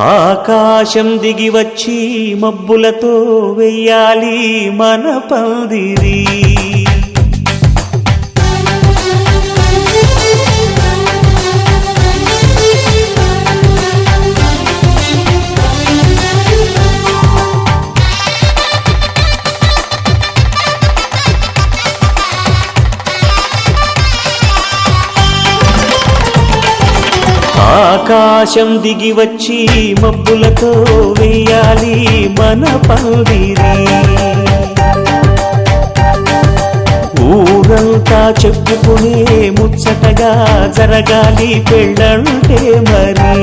ఆకాశం దిగి వచ్చి మబ్బులతో వెయ్యాలి మన పందిరి. ఆకాశం దిగి వచ్చి మబ్బులతో వేయాలి మన పందిరి. ఊరంతా చెప్పుకునే ముచ్చటగా జరగాలి పెళ్ళంటే మరి.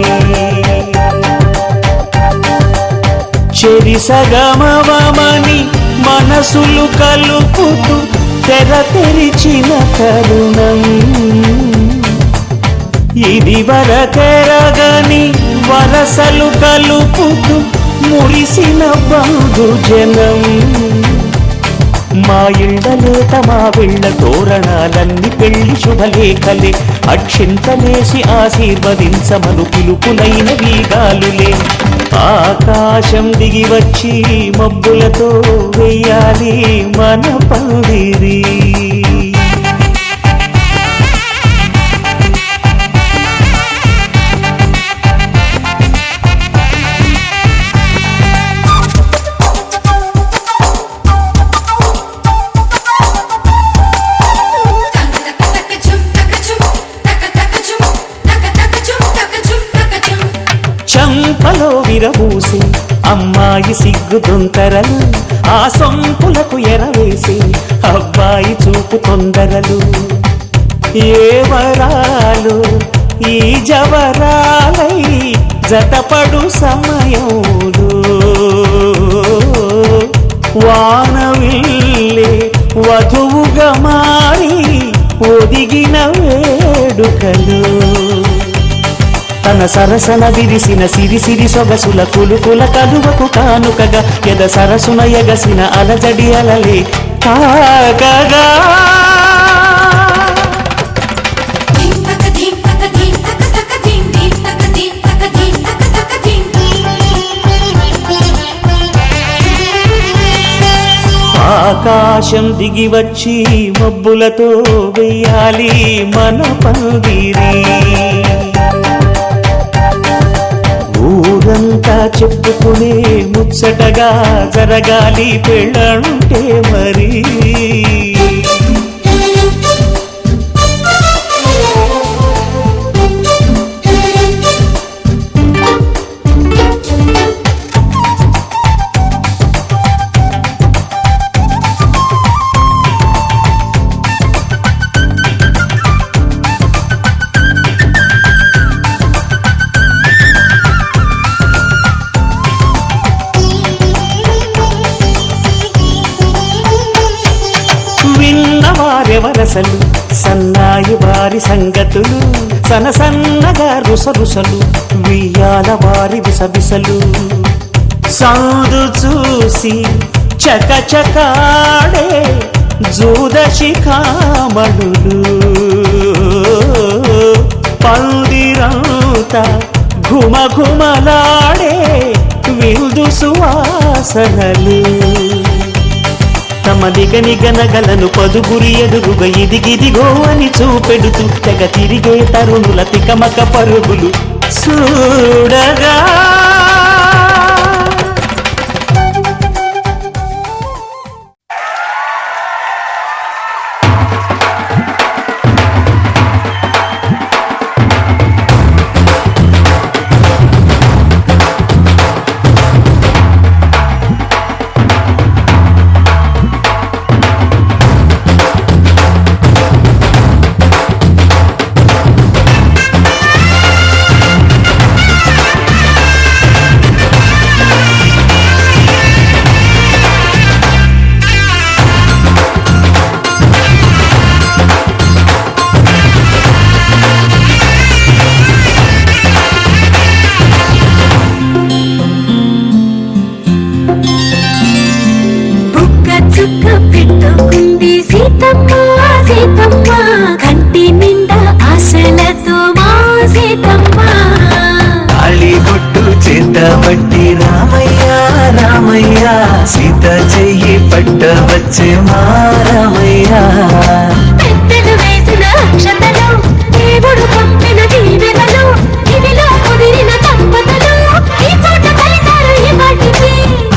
చెరిసగమవమని మనసులు కలుపుతూ తెర తెరిచిన తరుణం ఇది వరకెరగని వరసలు కలుపుతూ మురిసిన బంధుజనం. మా ఇళ్ళలేత మా వీళ్ళ తోరణాలన్నీ పెళ్లి శుభలేఖలే. అక్షింతలేసి ఆశీర్వదించమను పిలుపులైన వీగాలులే. ఆకాశం దిగి వచ్చి మబ్బులతో వేయాలి మన పందిరి. చంపలో విరబూసి అమ్మాయి సిగ్గు దొంతరలు, ఆ సొంపులకు ఎరవేసి అబ్బాయి చూపు తొందరలు. ఏ వరాలు ఈ జవరాలై జతపడు సమయంలో వానవిల్లే వధువుగా మారి ఒదిగిన వేడుకలు. తన సరసన విరిసిన సిరిసిరి సొగసుల కులుకుల కలువకు కానుకగా ఎద సరసున ఎగసిన అలజడి అలలే కాగగా. ఆకాశం దిగి వచ్చి మబ్బులతో వెయ్యాలి మన పందిరి. ఊరంతా చెప్పుకునే ముచ్చటగా జరగాలి పెళ్ళంటే మరి. విన్నవారెవరసలు సన్నాయి వారి సంగతులు, సనసన్నగా రుసరుసలు వియ్యాల వారి విసవిసలు. సాధు చూసి చకచకాడే జూదశిఖామణులు, పందిరంతా ఘుమఘుమలాడే విందు సువాసనలు. తమ నిగనిగనగలను పదుగురి ఎదురుగా ఇదిగిదిగో అని చూపెడుతూ తెగ తిరిగే తరుణుల తికమక పరుగులు చూడగా. పట్టబట్టి రామయ్య రామయ్య సీత చెయ్యి పట్టవచ్చే మా రామయ్య పెద్దలు వేసిన అక్షతలు దేవుడు పంపిన దీవెనలు ఇవిలో కుదిరిన దంపతులు ఈ చోట కలిసారు ఈ వాటికి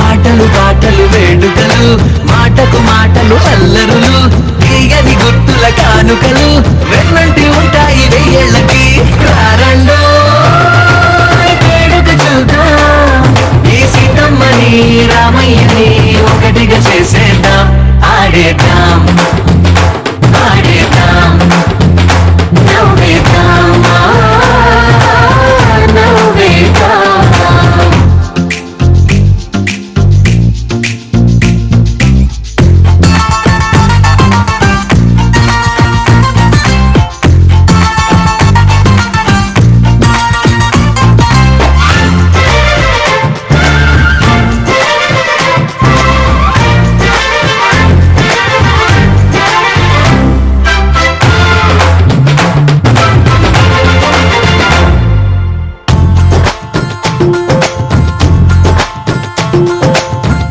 ఆటలు పాటలు వేడుకలు మాటకు మాటలు అల్లరులు తీయని గుర్తుల కానుకలు వెన్నంటి ఉంటాయి వెయ్యేళ్ళకి రారండో వేడుక చూద్దాం ఈ సీతమ్మని రామయ్యని ఒకటిగా చేసేద్దాం ఆడేద్దాం ఆడేద్దాం నవ్వేద్దాం నవ్వేద్దాం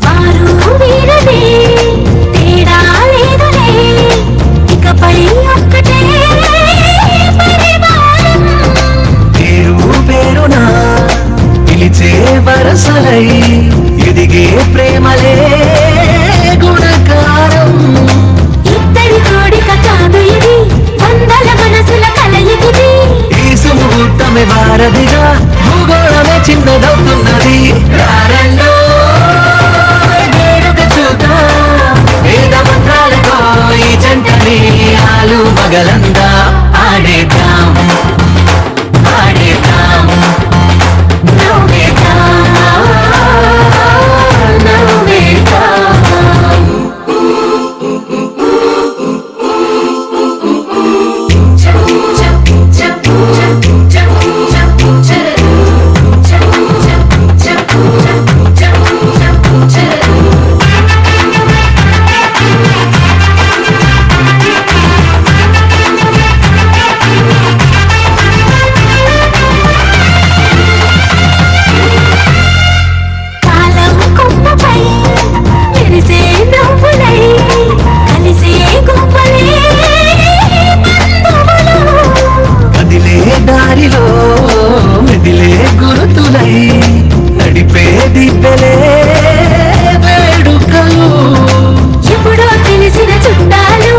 వారు వీరనే తేడా లేదులే ఇకపై ఒక్కటే పరివారం పేరు పేరున పిలిచే వరసలై ఎదిగే ప్రేమలే గుణకారం ఇద్దరి కోడిక కాదు ఇది వందల మనసుల కలయికిది ఈ సుముహూర్తమే వారధిగా భూగోళమే చిన్నదవుతున్నది రారండో వేడుక చూద్దాం వేద మంత్రాలతో ఈ జంటని ఆలు మగలందా ఆడేద్దాం ఆడేద్దాం నవ్వేద్దాం నవ్వేద్దాం కాలం కొమ్మపై మెరిసే నవ్వులై కలిసే గొప్పలే బంధువులు కదిలే దారిలో మెదిలే గుర్తులై నడిపే దిబ్బలే వేడుకలు ఎప్పుడో తెలిసిన చుట్టాలు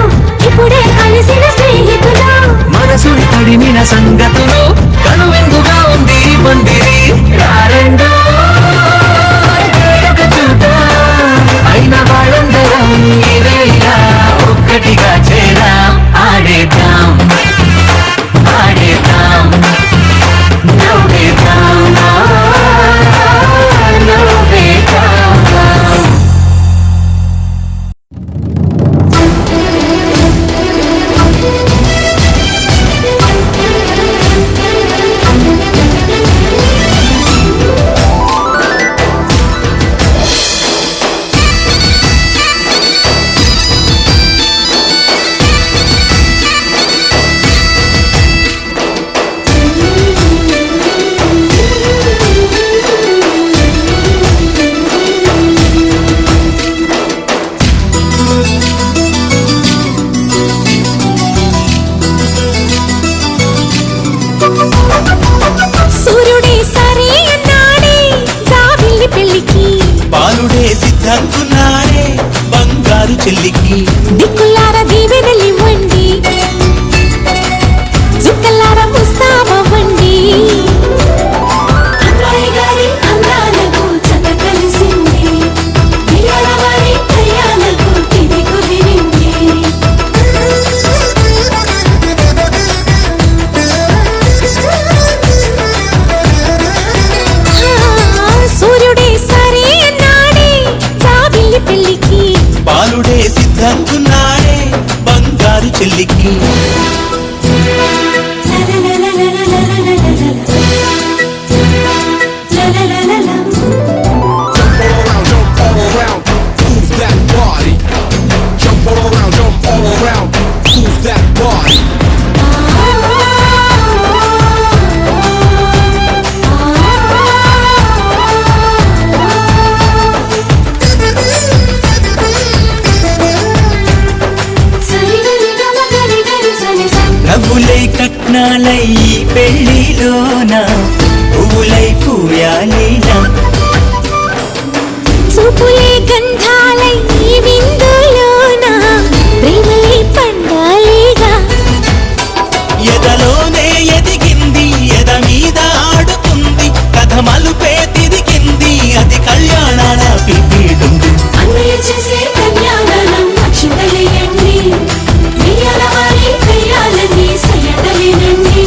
ఇప్పుడే కలిసిన స్నేహితులు మనసుని తడిమిన సంగతులు కనువిందుగా ఉంది ఈ పందిరి రారండో వేడుక చూద్దాం అయిన వాళ్ళందరం ఈ వేళ ఒక్కటిగా చేరాం ఆడేద్దాం ఆడేద్దాం నవ్వేద్దాం నవ్వేద్దాం సూర్యుడే సరే అన్నాడే జాబిల్లి పెళ్లికి బాలుడే సిద్ధంగున్నాడే బంగారు చెల్లికి దిక్కులార దీవెనలివ్వండి చుక్కలార ముస్తాబవ్వండి అమ్మాయి గారి అందాలకు జత కలిసింది పిల్లల వారి కయ్యాలకు తిది కుదిరింది సూర్యుడే సరే అన్నాడే జాబిల్లి పెళ్లికి బాలుడే సిద్ధంగున్నాడే పూయాలేనా చూపులే గంధాలై ఈ విందులోన ప్రేమలే పండాలేగా ఎదలోనే ఎదిగింది ఎద మీద ఆడుతుంది కథ మలుపే తిరిగింది అది కళ్యాణాల పిపీడుంది అన్నయ్య చేసే కళ్యాణం అక్షింతలేయండి వెయ్యాల వారి కయ్యాలని సయ్యడలేనండి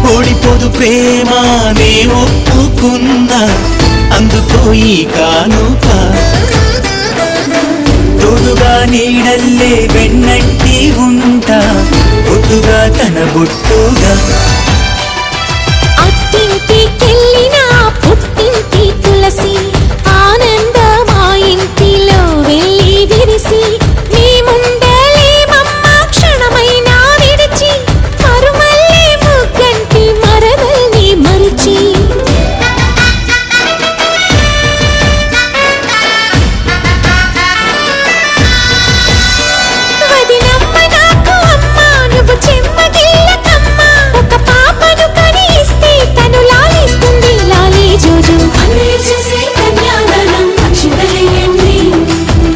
ఓడిపోదు ప్రేమ నే ఒప్పుకున్నా అందుకో ఈ కానుక తోడుగా నీడల్లే వెన్నంటి ఉంటా బొట్టుగా తన బొట్టుగా అత్తింటికెళ్ళిన పుట్టింటి తులసి ఆనందమా ఇంటిలో వెళ్ళి విరిసి మేముండలేమమ్మ క్షణమైనా విడిచి మరుమల్లే ముగ్గంటి మరదల్ని మరిచి వదినమ్మ నాకు అమ్మ నువ్వు చెమ్మగిల్లకమ్మ ఒక పాపను కని ఇస్తే తను లాలిస్తుంది లాలీ జోజు అన్నయ్య చేసే కన్యాదానం అక్షింతలేయండి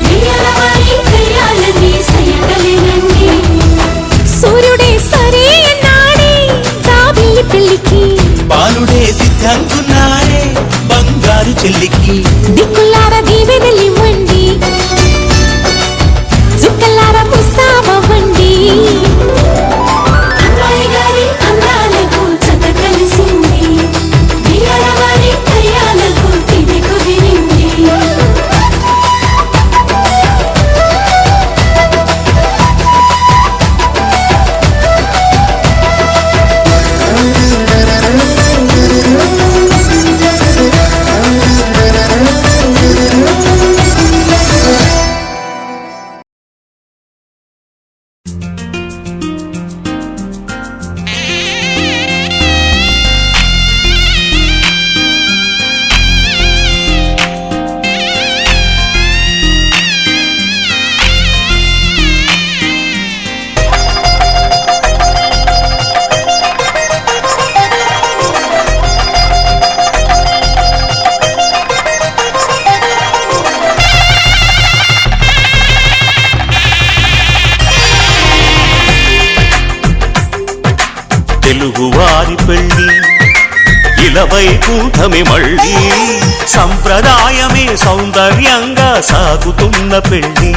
వెయ్యాల వారి కయ్యాలని సయ్యడలేనండి సూర్యుడే సరే అన్నాడే జాబిల్లి పెళ్ళికి బాలుడే సిద్ధంగున్నాడే బంగారు చెల్లికి దిక్కులార దీవెనలివ్వండి చుక్కలార ముస్తాబవ్వండి అమ్మాయి గారి అందాలకు జత కలిసింది వెయ్యాల వారి కయ్యాలకు తిది కుదిరింది తెలుగువారి పెళ్ళి ఇలవై కూటమి మళ్ళీ సంప్రదాయమే సౌందర్యంగా సాగుతున్న పెళ్ళి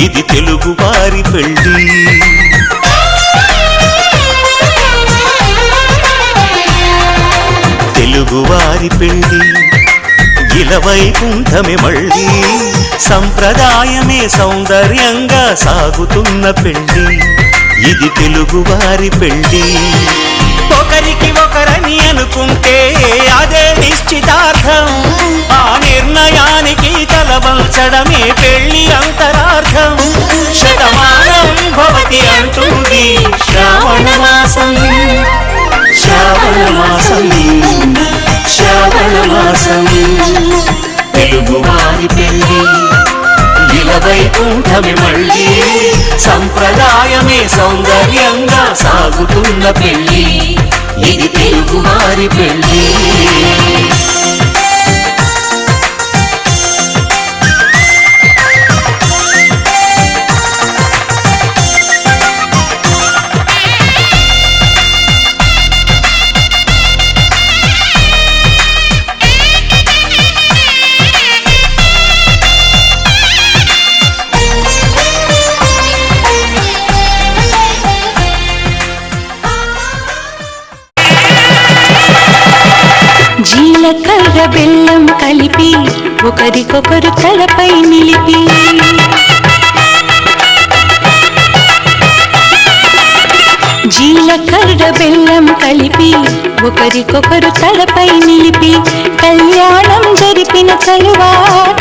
ఇది తెలుగువారి పెళ్ళి తెలుగువారి పెళ్ళి ఇలవై కూటమి మళ్ళీ సంప్రదాయమే సౌందర్యంగా సాగుతున్న పెళ్ళి ఇది తెలుగువారి పెళ్ళి ఒకరికి ఒకరని అనుకుంటే అదే నిశ్చితార్థం ఆ నిర్ణయానికి తలవంచడమే పెళ్లి అంతరార్థం శతమానం భవతి అంటుంది శ్రావణ మాసం శ్రావణ మాసం శ్రావణ మాసం తెలుగువారి పెళ్ళి ఇలవై కూటమి మళ్ళీ సంప్రదాయమే సౌందర్యంగా సాగుతున్న పెళ్ళి ఇది తెలుగువారి పెళ్ళి జీలకర్ర బెల్లం కలిపి ఒకరికొకరు తలపై నిలిపి జీలకర్ర బెల్లం కలిపి ఒకరికొకరు తలపై నిలిపి కళ్యాణం జరిపిన చలువ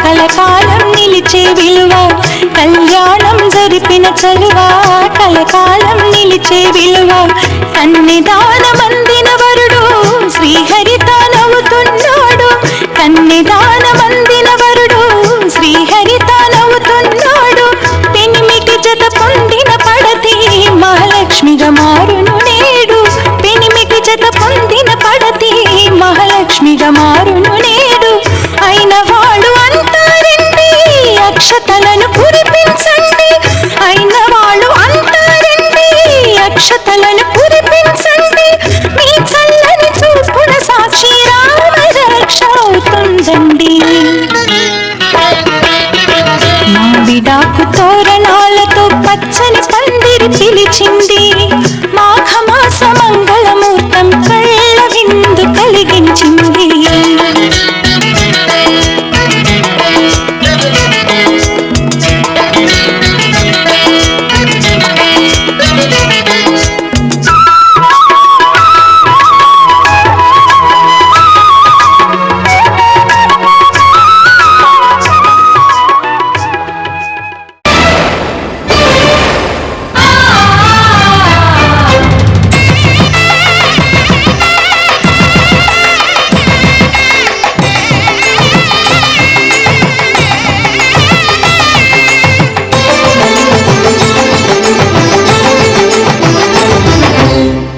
కలకాలం నిలిచే విలువ కళ్యాణం జరిపిన చలువ కలకాలం నిలిచే విలువ కన్నెదానమందిన వరుడు శ్రీహరి తానవుతున్నాడు కన్నెదానమందిన వరుడు శ్రీహరి తానవుతున్నాడు పెనిమిటి జత పొందిన పడతి మహాలక్ష్మిగా మారును నేడు పెనిమిటి జత పొందిన పడతి మహాలక్ష్మిగా మారును నేడు అయిన వాళ్ళు అంటారండి అక్షతలను కురిపించండి అయిన వాళ్ళు అంటారండి అక్షతలను కురిపించండి మీ చల్లని చూపున సాక్షి రామ రక్ష అవుతుందండి మావిడాకు తోరణాలతో పచ్చని పందిరి పిలిచింది మాఘమాస మంగళమూర్తం కళ్ళ విందు కలిగించింది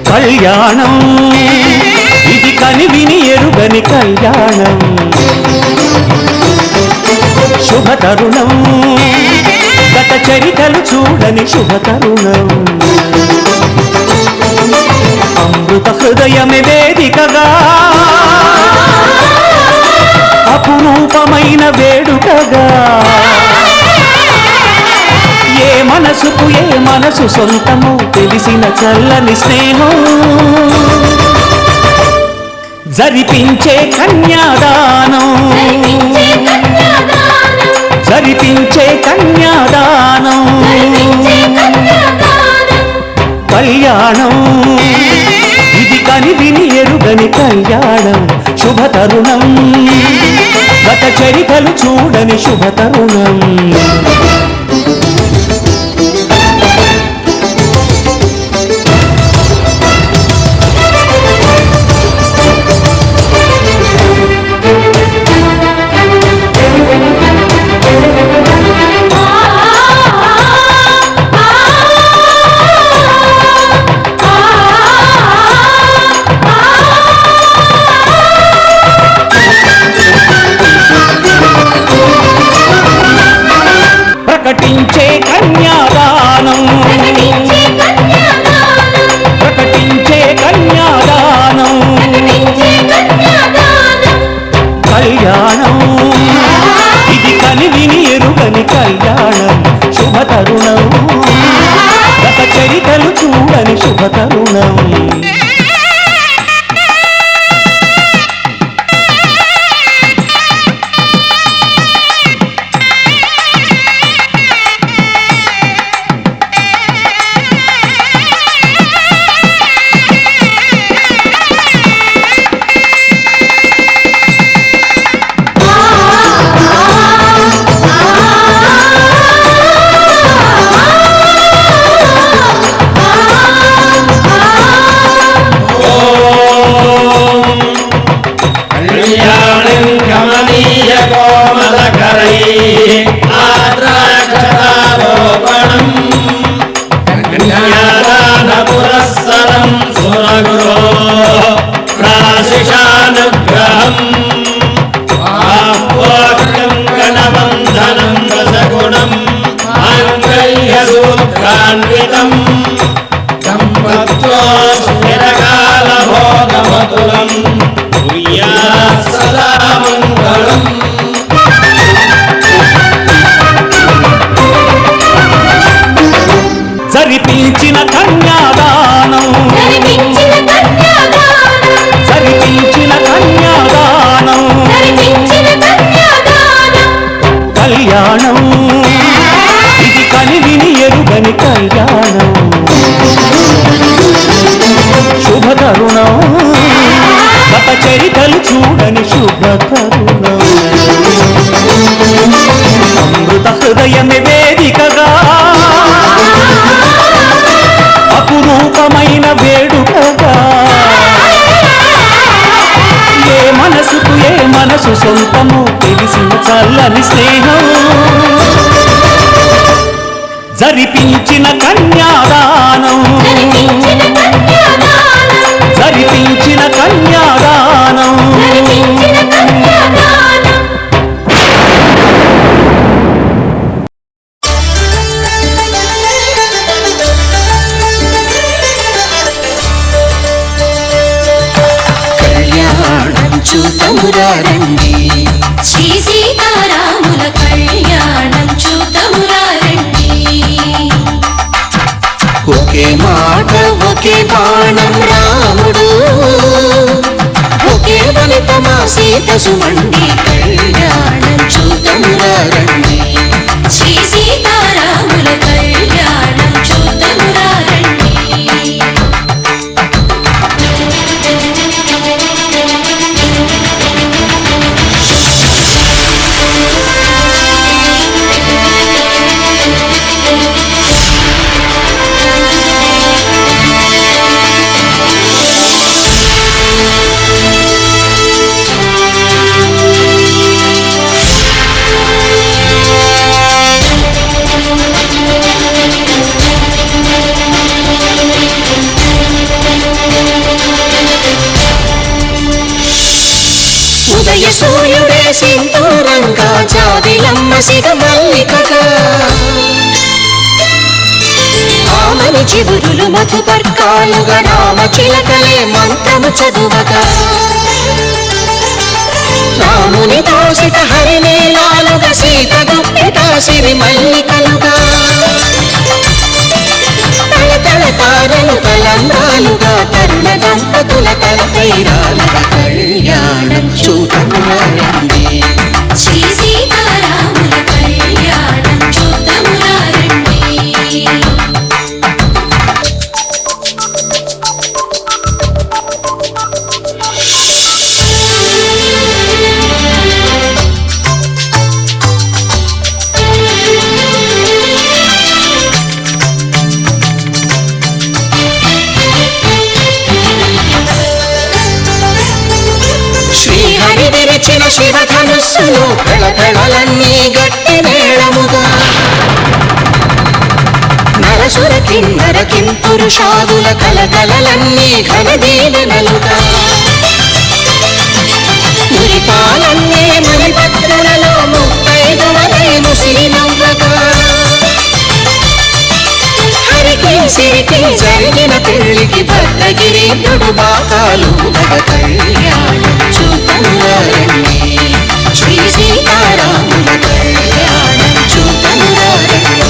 కళ్యాణం ఇది కనివిని ఎరుగని కళ్యాణం శుభతరుణం గత చరితలు చూడని శుభతరుణం అమృత హృదయమే వేదికగా అపురూపమైన వేడుకగా ఏ మనసుకు ఏ మనసు సొంతము తెలిసిన చల్లని స్నేహం జరిపించే కన్యాదానం జరిపించే కన్యాదానం కళ్యాణం ఇది కనివిని ఎరుగని కళ్యాణం శుభతరుణం గత చరితలు చూడని శుభతరుణం ప్రకటించే కన్యాదానం ప్రకటించే కన్యాదానం కళ్యాణం ఇది కనివిని ఎరుగని కళ్యాణం శుభతరుణం గత చరితలు చూడని శుభతరుణం జరిపించిన కన్యాదానం జరిపించిన కన్యాదానం ప్రయాణం ఇది కనివిని ఎరుగని కళ్యాణం శుభ తరుణం గత చరితలు చూడని శుభ తరుణం అమృత హృదయమే వేదికగా అపురూపమైన వేడుకగా ఏ మనసుకు ఏ మనసు సొంతము తెలిసిన చల్లని స్నేహం జరిపించిన కన్యాదానం జరిపించిన కన్యాదానం చూతమురారండి శ్రీ సీతారాముల కళ్యాణం చూతమురారండి ఒకే మాట ఒకే బాణం రాముడు ఒకే ఫలితమా సీత సుమండి కళ్యాణం చూతమురారండి శ్రీ సీతారాముల కళ్యాణం చూతమురారండి ఉదయ సూర్యుడే సింధూరంగా జాబిలమ్మ సిగ మల్లికగా ఆమని చివురులు మధుపర్కాలుగా రామ చిలకలే మంత్రము చదువగా రాముని దోషిత హరినేలాలుగా సీత గుప్పిట సిరి మల్లికలుగా తల తారలు తలంబ్రాలుగా తరుణ దంపతుల తల తీరాలుగా కళ్యాణం చూతమురారండి శ్రీ సీతారాముల కళ్యాణం చూతమురారండి శివధనుస్సులు కళకళలన్నీ గట్టి మేళముగా నరసుర కిన్నర కింపురుషాదుల కలకలలన్నీ ఘనదీవెనలుగా మురిపాలన్నీ మణిపత్రులలో ముప్పైదువలై ముసిరి నవ్వగా హరికి సిరికి జరిగిన పెళ్లికి భద్రగిరీంద్రుడు బాకాలు కళ్యాణం చూతమురారండి శ్రీ సీతారాముల కళ్యాణం చూతమురారండి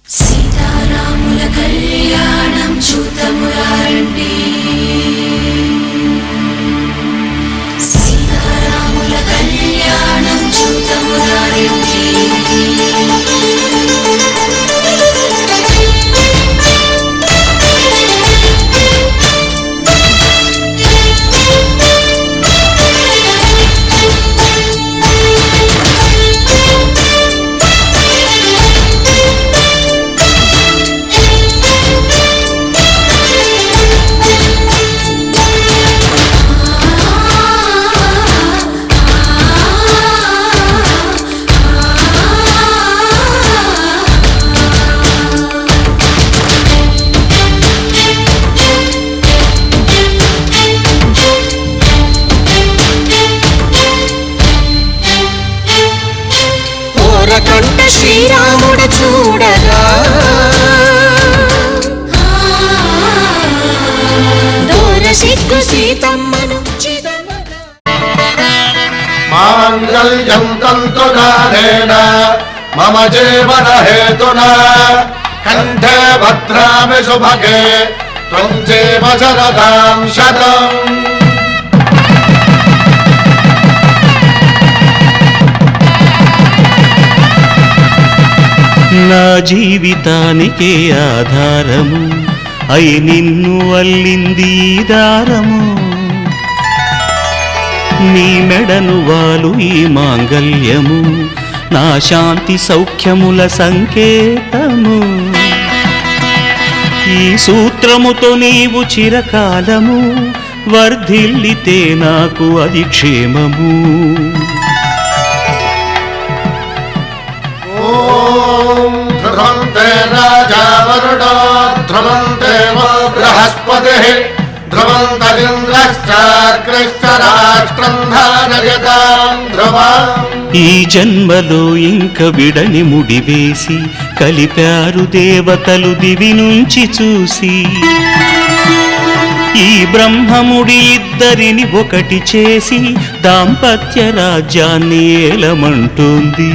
సీతారాముల కళ్యాణం చూతమురారండి సీతారాముల కళ్యాణం చూతమురారండి కంట శ్రీరాముడు చూడగా దూర సిగ్గు సీతమ్మను చిదమగా మాంగళ్యం తంతునానేన మమ జీవన హేతునా కంఠే భద్రామి శుభగే త్వం జీవ శరదాం శతం నా జీవితానికే ఆధారము అయి నిన్ను అల్లింది ఈ దారము నీ మెడను వాలు ఈ మాంగల్యము నా శాంతి సౌఖ్యముల సంకేతము ఈ సూత్రముతో నీవు చిరకాలము వర్ధిల్లితే నాకు అది క్షేమము ధ్రువంతే రాజా వరుడో ధ్రువంతే బృహస్పతిః ధ్రువంతరింద్రశ్చాగ్రశ్చ రాష్ట్రం ధారయతాం ధ్రువం ఈ జన్మలో ఇంక విడని ముడివేసి కలిపారు దేవతలు దివి నుంచి చూసి ఈ బ్రహ్మముడి ఇద్దరిని ఒకటి చేసి దాంపత్య రాజ్యాన్ని ఏలమంటుంది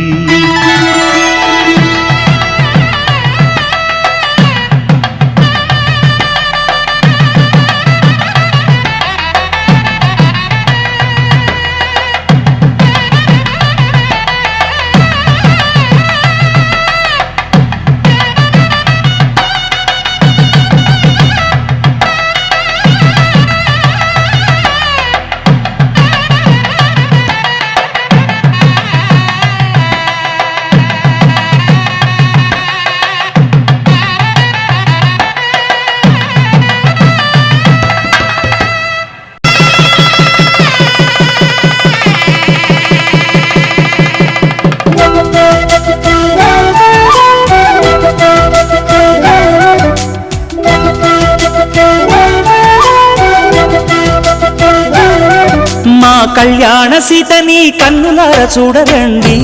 మా కళ్యాణ సీతని కన్నులార చూడరండి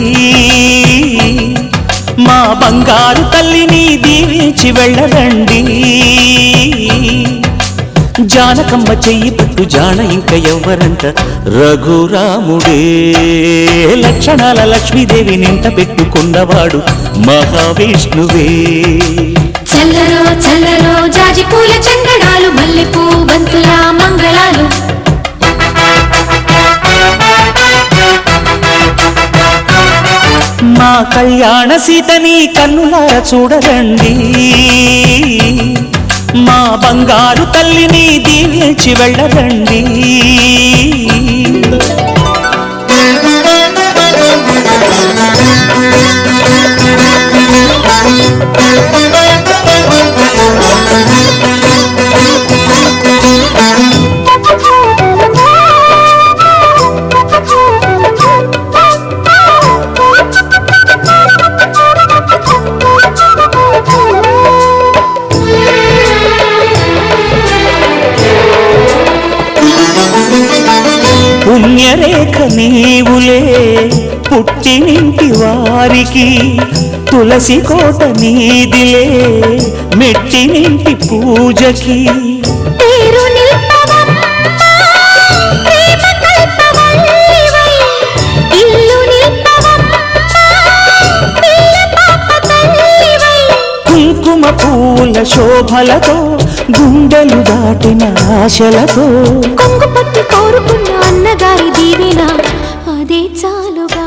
మా బంగారు తల్లిని దీవించి వెళ్ళరండి జానకమ్మ చెయ్యి పట్టు జాన ఇంక ఎవ్వరంట రఘురాముడే లక్షణాల లక్ష్మీదేవి నింట పెట్టుకున్నవాడు మహావిష్ణువే చల్లరో చల్లరో జాజి పూల చందనాలు మల్లెపూ బంతుల మంగళాలు మా కళ్యాణ సీతని కన్నులార చూడరండి మా బంగారు తల్లిని దీవించి వెళ్ళరండి పుణ్యరేఖ నీవులే పుట్టినింటి వారికి తులసి కోట నీదిలే మెట్టినింటి పూజకి పేరు నిల్పవమ్మా, ప్రేమ కల్పవల్లివై. ఇల్లు నిల్పవమ్మా, పిల్ల పాప తల్లివై. కుంకుమ పూల శోభలతో గుండెలు దాటిన ఆశలతో కొంగు పట్టి కోరుకున్న అన్నగారి దీవెన అదే చాలుగా.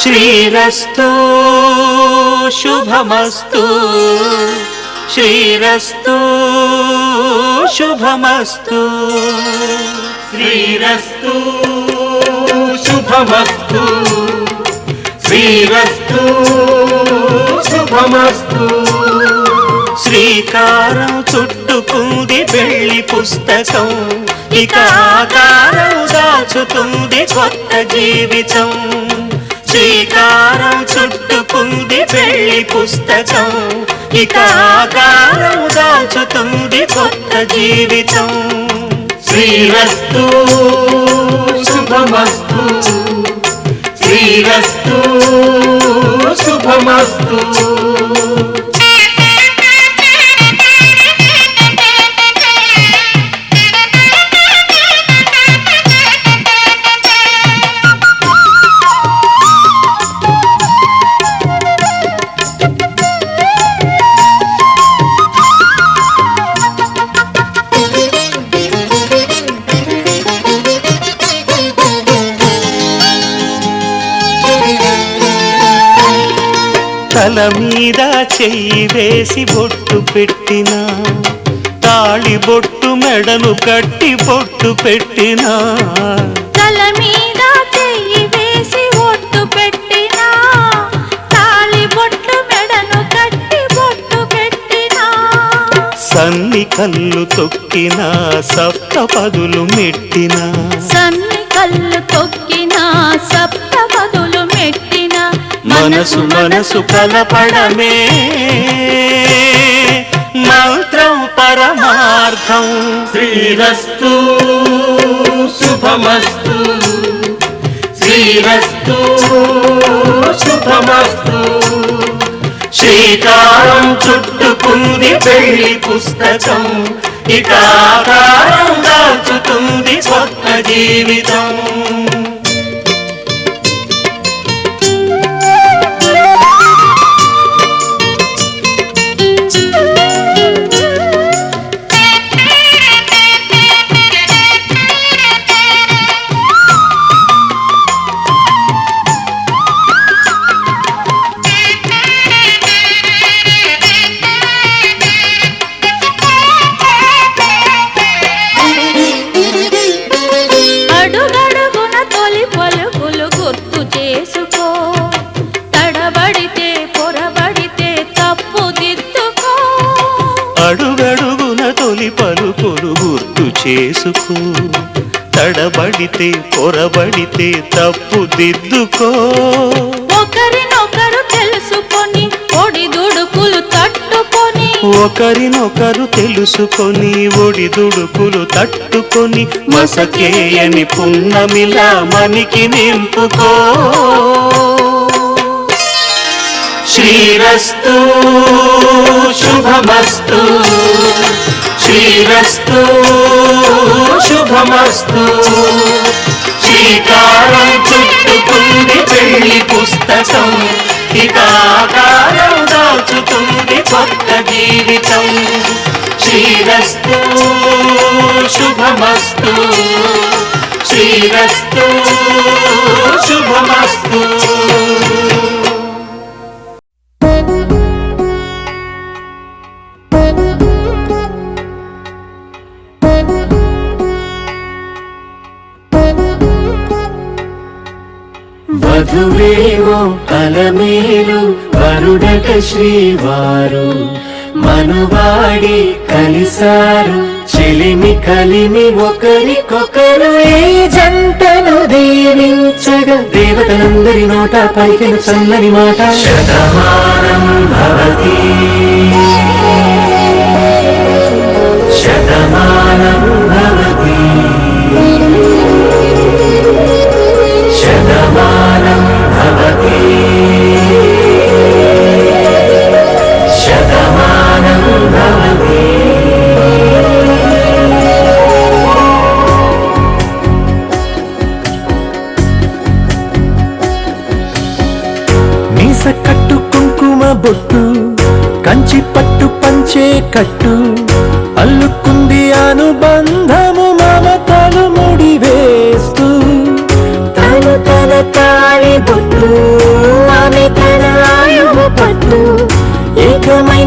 శ్రీరస్తు శుభమస్తు శ్రీరస్తు శుభమస్తు శ్రీరస్తు శుభమస్తు శ్రీరస్తు శుభమస్తు శ్రీకారం చుట్టుకుంది వెళ్లి పుస్తకం ఇక ఆకారం దాచుతుంది కొత్త జీవితం శ్రీకారం చుట్టుకుంది వెళ్లి పుస్తకం ఇక ఆకారం దాచుతుంది కొత్త జీవితం శ్రీరస్తు శుభమస్తు శ్రీరస్తు శుభమస్తు తల మీద చెయ్యి వేసి బొట్టు పెట్టినా తాళి బొట్టు మెడను కట్టి బొట్టు పెట్టినా తల మీద చెయ్యి వేసి ఒట్టు పెట్టినా తాళి బొట్టు మెడను కట్టి బొట్టు పెట్టినా సన్ని కళ్ళు తొక్కినా సప్తపదులు మెట్టినా సన్ని కళ్ళు తొక్కినా సప్తపదులు మెట్టినా మనసు మనసు కలపడమే మంత్రం పరమార్థం శ్రీరస్తు శుభమస్తు శ్రీరస్తు శుభమస్తు శ్రీకారం చుట్టుకుంది పెళ్లి పుస్తకం ఇక ఆకారం దాచుతుంది కొత్త జీవితం అడుగడుగున తొలి పలుకులు గుర్తు చేసుకో తడబడితే పొరబడితే తప్పు దిద్దుకో అడుగడుగున తొలి పలుకులు గుర్తు చేసుకో తడబడితే పొరబడితే తప్పు దిద్దుకో ఒకరినొకరు తెలుసుకొని ఒడిదుడుకులు తట్టుకొని ఒకరినొకరు తెలుసుకొని ఒడిదుడుకులు తట్టుకొని మసకేయని పున్నమిలా మనికి నింపుకో శ్రీరస్తు శుభమస్తు శ్రీరస్తు శుభమస్తు శ్రీకారం చుట్టుకుంది పెళ్లి పుస్తకం ఇక ఆకారం దాచుతుంది కొత్త జీవితం శ్రీరస్తు శుభమస్తు శ్రీరస్తు శుభమస్తు వధువేవో అలమేలు వరుడట శ్రీవారు మనువాడి కలిసారు చెలిమి కలిమి ఒకరికొకరు ఈ జంటను దీవించగా దేవతలందరి నోట పలికిన చల్లని మాట శతమానం భవతి శతమానం భవతి శతమానం భవతి శతమానం భవతి మీస కట్టు కుంకుమ బొట్టు కంచి పట్టు పంచే కట్టు అల్లుకుంది అనుబంధము మమతలు ముడివేస్తూ తన తాళి బొట్టు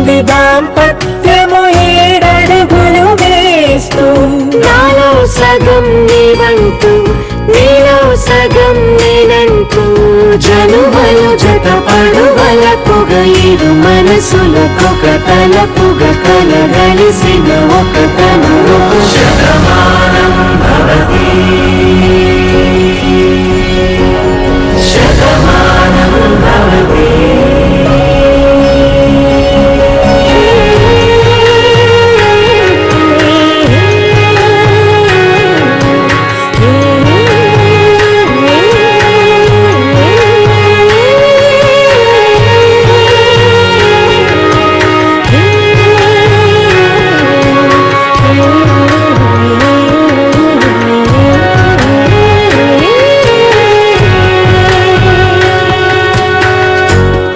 ఉంది దాంపత్యము 7 అడుగులు వేస్తూ. నాలో సగం నీవంటూ నీలో సగం నేనంటూ జనుమలు జత పడువల పొగ 7 మనసులకొక తలపుగ కలగలిసిన ఒక తను. శతమానం భవతి శతమానం భవతి.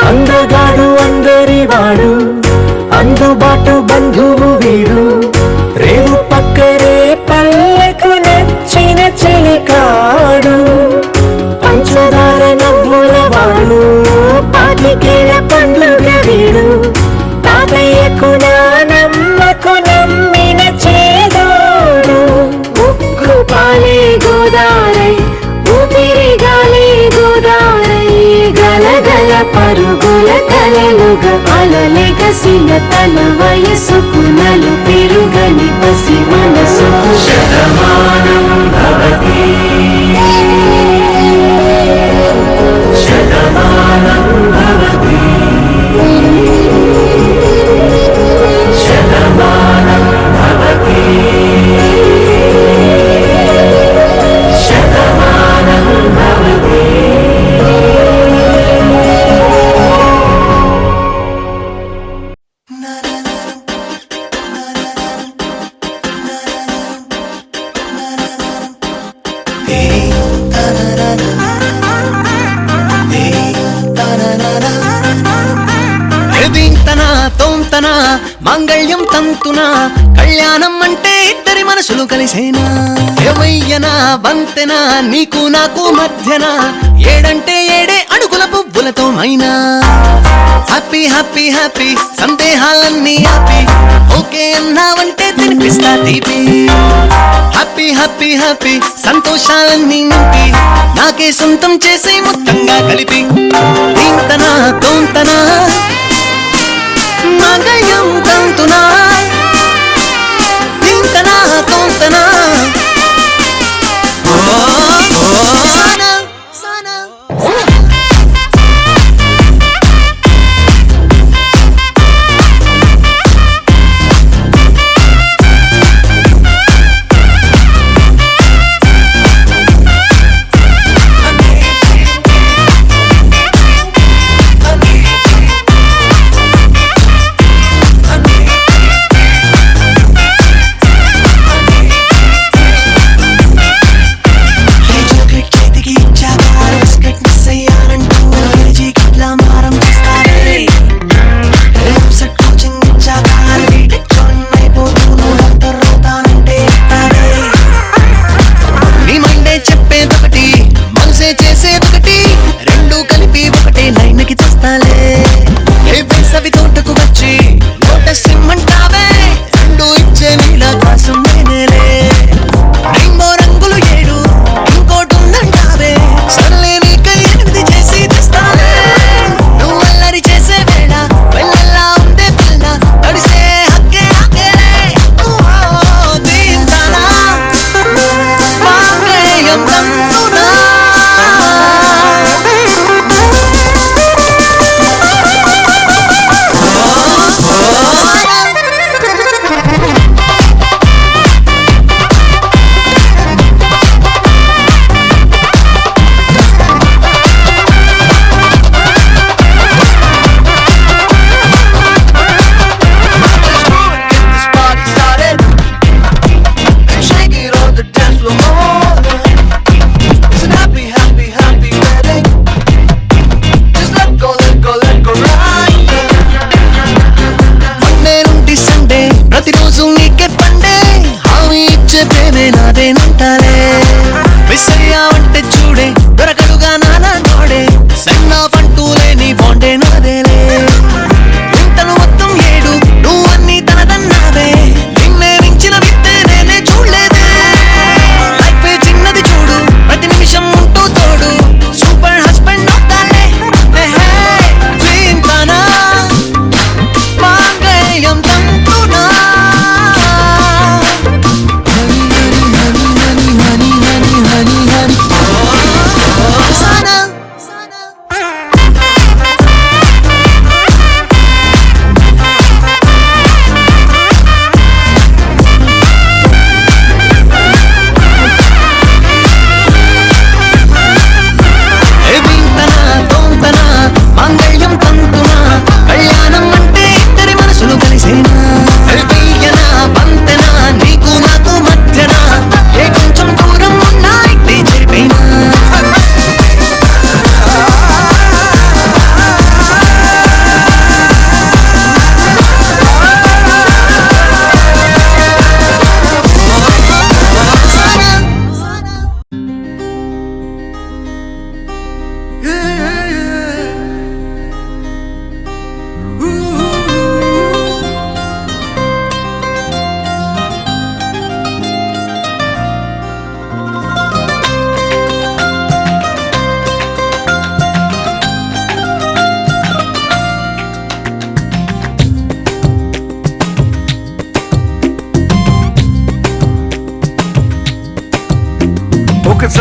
అందగాడు అందరివాడు అందుబాటు బంధువు వీడు. రేవు పక్కరే పల్లెకు నచ్చిన చెలికాడు. పంచదార నవ్వుల వాడు పాతికేల పండుగ వీడు. తాతయ్యకు నానమ్మకు నమ్మిన చేదోడు. ఉక్కు పాలే గోదారై ఊపిరి గాలి గోదారై గలగల పరుగుల కలలుగా అలలెగసిన తన వయసుకు నలు పెరుగని పసి మనసు. శతమానం భవతి శతమానం భవతి శతమానం భవతి శతమానం భవతి. దీంతనా తోంతనా మాంగళ్యం తంతునా కళ్యాణం అంటే ఇద్దరి మనసులు కలిసేనా. ఏవయ్యనా బంతెనా నీకు నాకు మధ్యన 7 అంటే 7 అడుగుల పువ్వులతో మైనా. హ్యాపీ హ్యాపీ హ్యాపీ సందేహాలన్నీ ఆపి ఓకే అన్నావంటే తినిపిస్తా తీపి. హ్యాపీ హ్యాపీ హ్యాపీ సంతోషాలన్నీ నింపి నాకే సొంతం చేసే మొత్తంగా కలిపి. దీంతనా తోంతనా మాంగళ్యం తంతునా దీంతనా తోంతనా. సానా సానా బాండే నాదేలే ఇంతను మొత్తం 7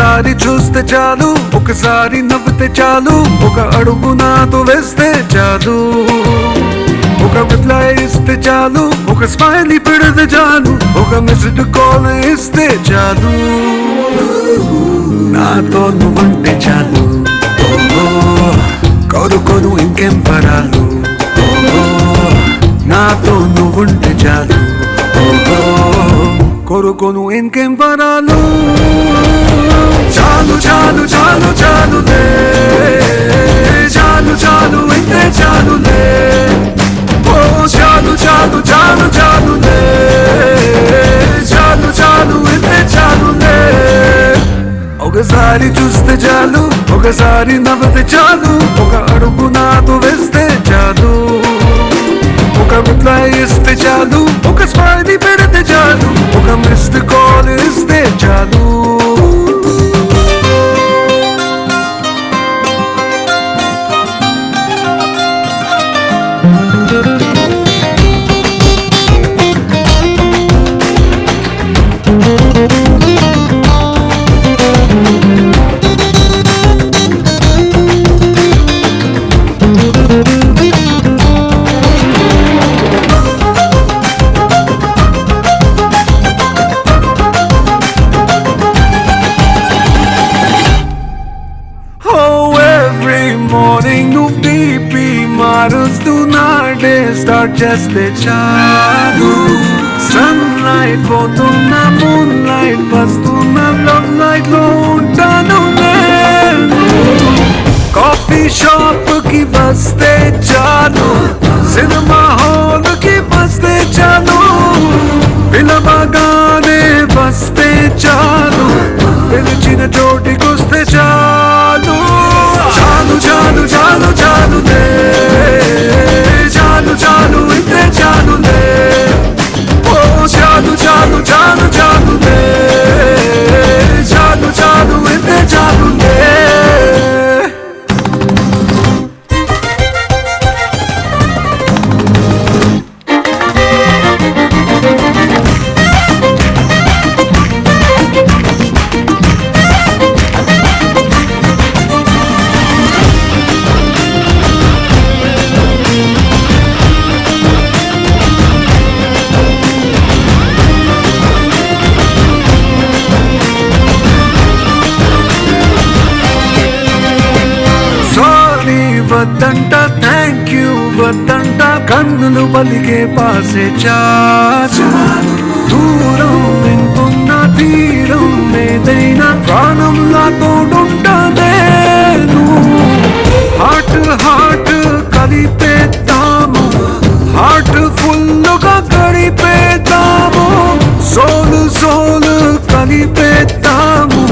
ఒకసారి చూస్తే చాలు, ఒకసారి నవ్వితే చాలు, ఒక అడుగు నాతో వేస్తే చాలు, ఒక రిప్లై ఇస్తే చాలు, ఒక స్మైలీ పెడితే చాలు, ఒక మెసేజ్ కాల్ ఇస్తే చాలు, నాతో నువ్వుంటే చాలు, కోరుకోను ఇంకేం పరాలు, నాతో నువ్వుంటే చాలు, కోరుకోను ఇంకేం పరాలు. చాలు చాలు చాలు చాలులే, చాలు చాలు ఇంతే చాలులే, ఓ చాలు చాలు చాలు చాలులే, చాలు చాలు ఇంతే చాలులే. ఒకసారి చూస్తే చాలు, ఒకసారి నవ్వితే చాలు, ఒక అడుగు నాతో వేస్తే చాలు, ఒక రిప్లై ఇస్తే చాలు, ఒక స్మైలీ పెడితే చాలు, ఒక మిస్డ్ కాల్ ఇస్తే చాలు. స్టార్ట్ చేస్తే చాలు, సన్లైట్ పోతున్నా, మూన్ లైట్ వస్తున్నా, లవ్ లైట్ లో ఉంటాను నేను. కాఫీ షాప్ కి వస్తే చాలు, సినిమా హాల్ కి వస్తే చాలు, పిలవగానే వస్తే చాలు, పిలిచిన చోటికొస్తే చాలు, చాలు చాలు చాలు చాలులే, చాలు చాలు ఇంతే చాలులే, ఓ చాలు చాలు చాలు చాలులే, చాలు చాలు ఇంతే చాలులే. వద్దంట, థ్యాంక్ యూ వద్దంట, కన్నులు పలికే పాసే చాలు, దూరం ఎంతున్నా తీరం ఏదైనా ప్రాణంలా తోడుంటా నేను. హార్ట్ హార్ట్ కలిపేద్దాము, హార్ట్ ఫుల్లుగా గడిపేద్దాము, సోలు సోలు కలిపేద్దాము,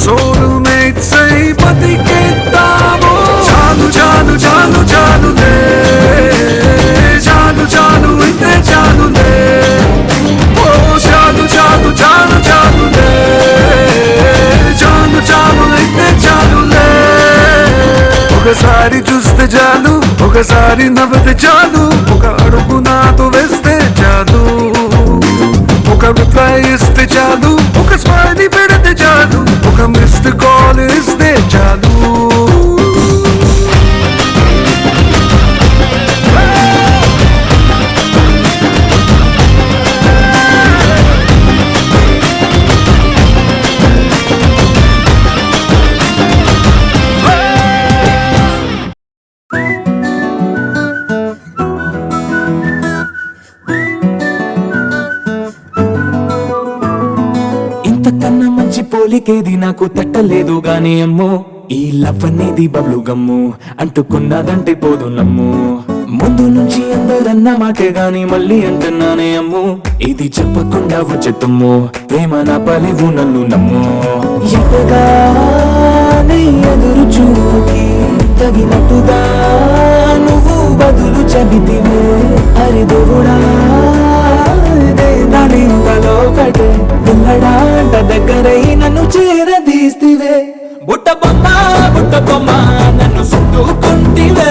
సోలు మేట్స్ అయి బతికేద్దాము. చాలు చాలు చాలు చాలులే, చాలు చాలు ఇంతే చాలులే, ఓ చాలు చాలు చాలు చాలులే, చాలు చాలు ఇంతే చాలులే. ఒకసారి చూస్తే చాలు, ఒకసారి నవ్వితే చాలు, ఒక అడుగు నాతో వేస్తే చాలు, ఒక రిప్లై ఇస్తే చాలు, ఒక స్మైలీ పెడితే చాలు, ఒక మిస్డ్ కాల్ ఇస్తే చాలు. ఇంతకన్నా మంచి పోలికేది నాకు తట్టలేదు గాని అమ్మో, ఈ లవ్ అనేది బబ్లు గమ్ము, అంటుకున్నదంటే పోదు నమ్ము, ముందు నుంచి అందరన్న మాటే గాని మళ్ళీ అంటున్నానే అమ్ము, ఇది చెప్పకుండా వచ్చే తుమ్ము, ప్రేమ నా పలివు నన్ను నమ్ము. ఎదురుగానే ఎదురు చూకి తగినట్టుగా నువ్వు బదులు చెబితివే, అరే దేవుడా దానింతలో కటే పిల్లడాంట దగ్గరై నన్ను చేరదీస్తివే. బుట్ట బొమ్మ నన్ను సుట్టుకుంటివే,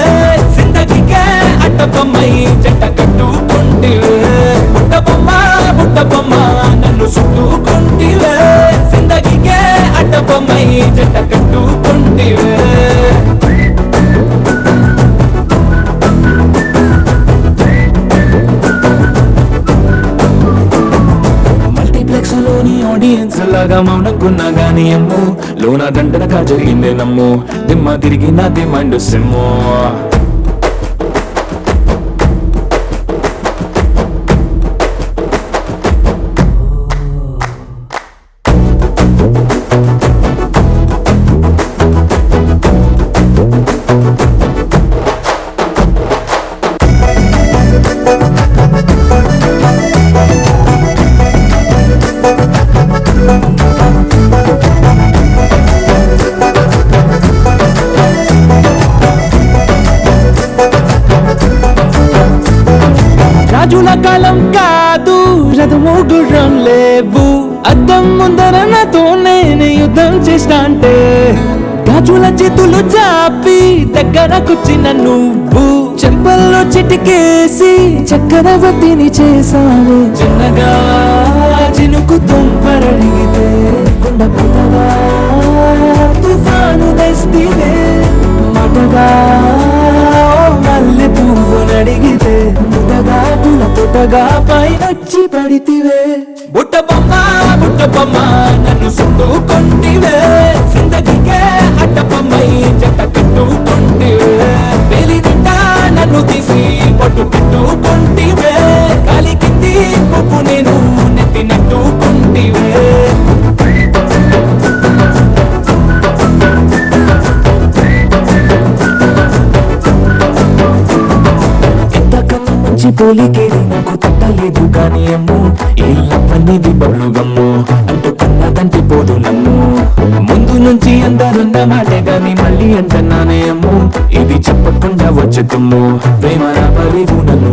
జిందగీకే అట్ట బొమ్మై జంట కట్టుకుంటివే. బుట్ట బొమ్మ నన్ను సుట్టుకుంటివే, జిందగీకే అట్ట బొమ్మై కొంటివే మల్టీప్లెక్స్ లోని ఆడియన్స్ లాగా మౌనంకున్నా గానీ అమ్ము లోన దండనగా జరిగిందే నమ్ము దిమ్మ తిరిగి నా దిమ్మండు సిమ్ము రాజుల కాలం కాదు రథము గుర్రం లేవు అద్దం ముందర నాతో నేను యుద్ధం చేస్తా అంటే గాజుల చేతులు చాపి దగ్గరకొచ్చిన నువ్వు చెంపల్లో చిటికేసి చక్రవర్తిని చేసావు చిన్నగా చినుకు తుంపరడిగితే కొండ పుట్టగా తుఫాను తెస్తివే మాటగా మల్లె పువ్వు నడిగితే ముటగా పుల తొటగా పైనొచ్చి పడితివే బుట్ట బొమ్మ నన్ను సుట్టుకొంటివే జిందగీకే అడ్డపమ్మై జట్ట కట్టుకొంటివే వేలి నిండా నన్ను తీసి పట్టు పెట్టుకొంటివే కాలి కింది పువ్వు నేను నెత్తినట్టుకొంటివే పోలికేది నాకు తట్టలేదు కానీ అమ్ము ఈ లవ్ అనేది బబ్లు గమ్ము అంటుకున్నదంటే పోదు నమ్ము ముందు నుంచి అందరున్న మాటే గాని మళ్ళీ అంటున్నానే అమ్ము ఇది చెప్పకుండా వచ్చే తుమ్ము ప్రేమ రాపలేదు నన్ను